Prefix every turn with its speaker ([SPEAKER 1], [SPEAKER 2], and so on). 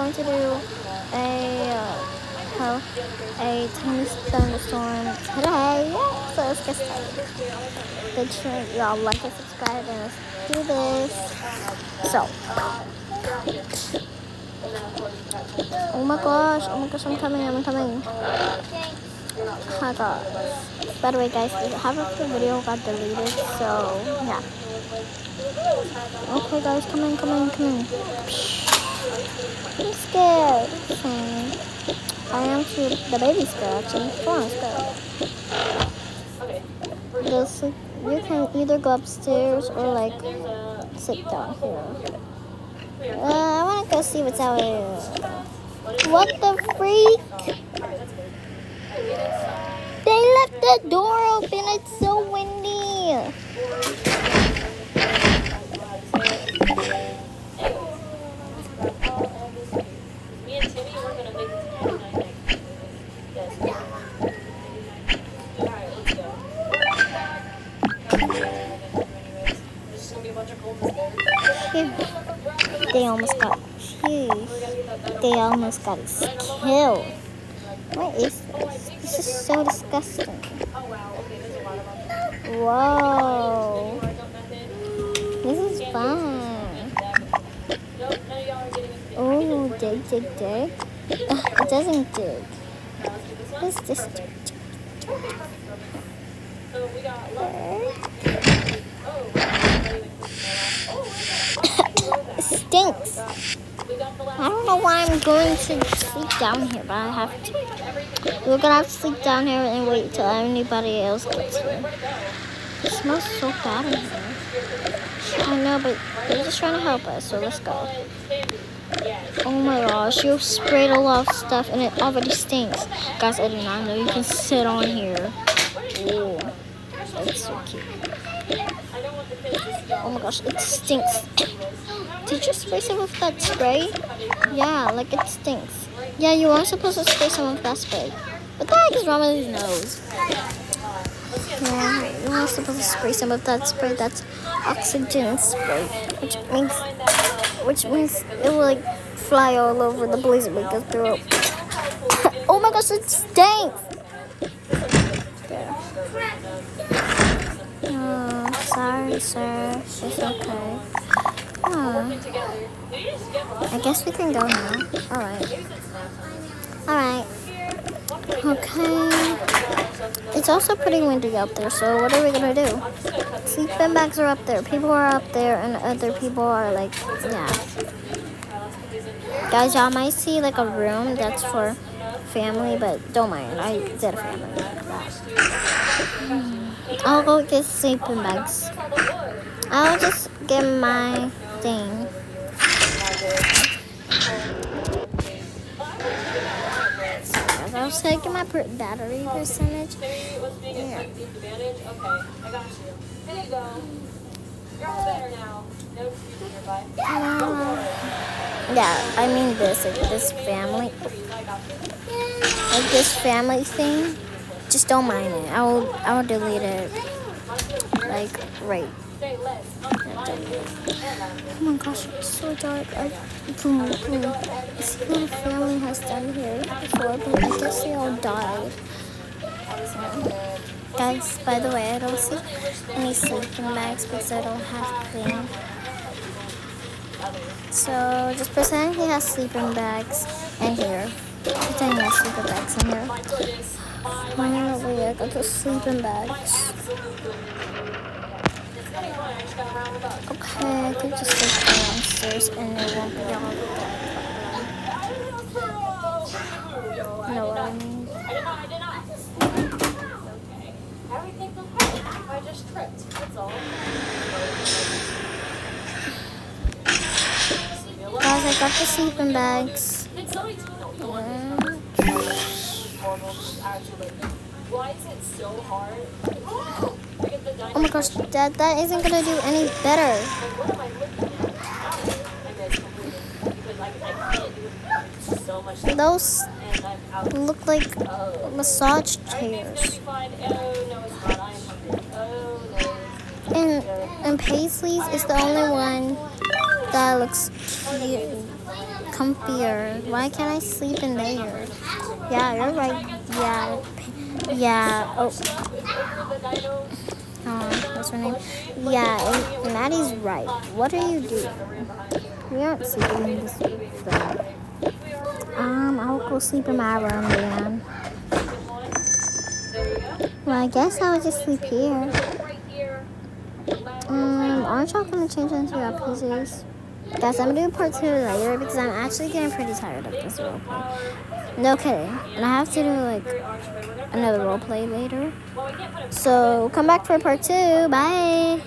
[SPEAKER 1] going to do a tiny thunderstorm today. So let's get started. Make sure y'all like and subscribe, and let's do this. So, oh my gosh, I'm coming. Oh my gosh. By the way, guys, half of the video got deleted, so yeah. Okay, guys, come in. I'm scared. I am too. The baby's scared, actually. I'm scared. You can either go upstairs or like sit down here. I want to go see what's out here. What the freak? They left the door open. It's so windy. They almost got us killed. What is this? This is so disgusting. Whoa. This is fun. Oh, dig. It doesn't dig. What's this? It stinks. I don't know why I'm going to sleep down here, but I have to. We're gonna have to sleep down here and wait till anybody else gets here. It smells so bad in here. I know, but they're just trying to help us, so let's go. Oh my gosh, you sprayed a lot of stuff and it already stinks. Guys, I did not know you can sit on here. Ooh, that's so cute. Oh my gosh, it stinks. Did you spray some of that spray? Yeah, like it stinks. Yeah, you are supposed to spray some of that spray. What the heck is wrong with his nose? Yeah, you are supposed to spray some of that spray. That's oxygen spray, which means it will like fly all over the place and make us throw up. Oh my gosh, it stinks! Oh, sorry, sir. It's okay. Oh. I guess we can go now. Alright. Okay. It's also pretty windy out there, so what are we gonna do? Sleeping bags are up there. People are up there, and other people are like, yeah. Guys, y'all might see like a room that's for family, but don't mind. I did a family like that. I'll go get sleeping bags. I'll just get my thing. I was taking my battery percentage. Yeah.
[SPEAKER 2] Okay, I got you. There you go. You're all better now. No excuse nearby.
[SPEAKER 1] Yeah, I mean this family. Like this family thing. Just don't mind it. I will delete it. Like right. Oh my gosh, it's so dark. Boom. See what the family has done here before, but I guess they all died. Guys, by the way, I don't see any sleeping bags because I don't have clean. So just pretend he has sleeping bags in here. Pretend he has sleeping bags in here. Finally, I got the sleeping bags. Okay, I could just sleep downstairs and it won't be all that. You know what I mean?
[SPEAKER 2] I did not. Everything's okay. I just tripped. That's all.
[SPEAKER 1] Guys, I got the sleeping bags.
[SPEAKER 2] Why is it so hard?
[SPEAKER 1] Oh my gosh, that isn't gonna do any better. Those look like massage chairs. And Paisley's is the only one that looks cute. comfier. Why can't I sleep in there? Yeah, you're right. Yeah. Yeah. Oh, what's her name? Yeah, and Maddie's right. What are you doing? We aren't sleeping in this bed. I'll go sleep in my room then. Well, I guess I would just sleep here. Aren't y'all gonna change into your PJs? Guys, I'm gonna do part 2 later because I'm actually getting pretty tired of this roleplay. No kidding. And I have to do like another roleplay later. So come back for part 2. Bye.